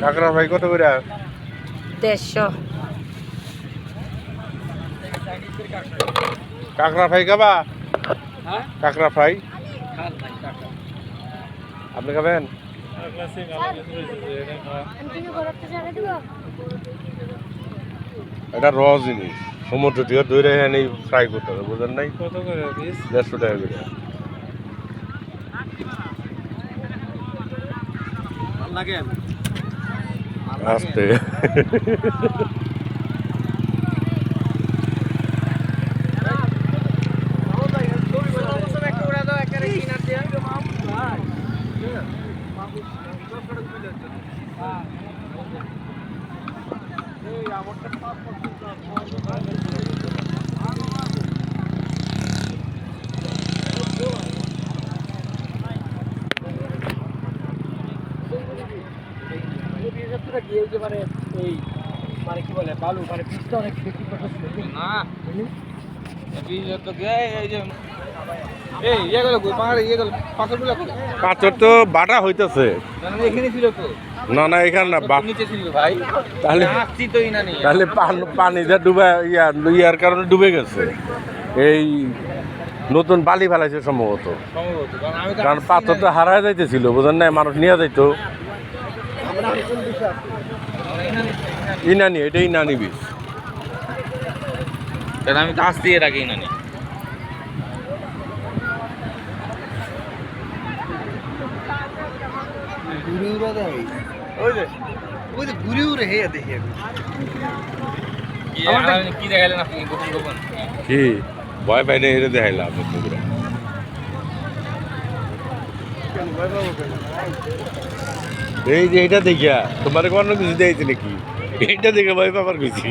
কাঁকড়া ভাই কত করে? 150। কাঁকড়া ফ্রাই খাবা? কাঁকড়া ফ্রাই আপনি খাবেন? এটা র জিনিস, সমুদ্র থেকে ধরে এনে ফ্রাই করতে হবে, বুঝেন নাই? কত করে পিস? 150 টাকা করে। আস্তে মানে কি বলে বালু মানে পিসটা অনেক বেশি না পাথর তো বাটা হইতেছে এখানে ছিল তো না না, এখানে না, নিচে ছিল ভাই। তাহলে আসছি তো ইনা নিয়ে তাহলে পানিতে ডুবে ইয়ার কারণে ডুবে গেছে। এই নতুন বালি ফেলাইছে সম্ভবত, সম্ভবত কারণ পাথর তো হারায় যাইতেছিল, বুঝেন না, মানুষ নিয়ে যাইতো। ইনানি, এটা ইনানি বীজ। আমি তো আসছি এর আগে ইনা নিয়ে কি দেখালেন আপনি গোপন গোপন? কি ভয় পাই না, এটা দেখাইলাম বন্ধুরা। এই যে এটা দেখিয়া তোমার কোনো কিছু দিয়েছে নাকি? এইটা দেখে ভয় পাবার কিছু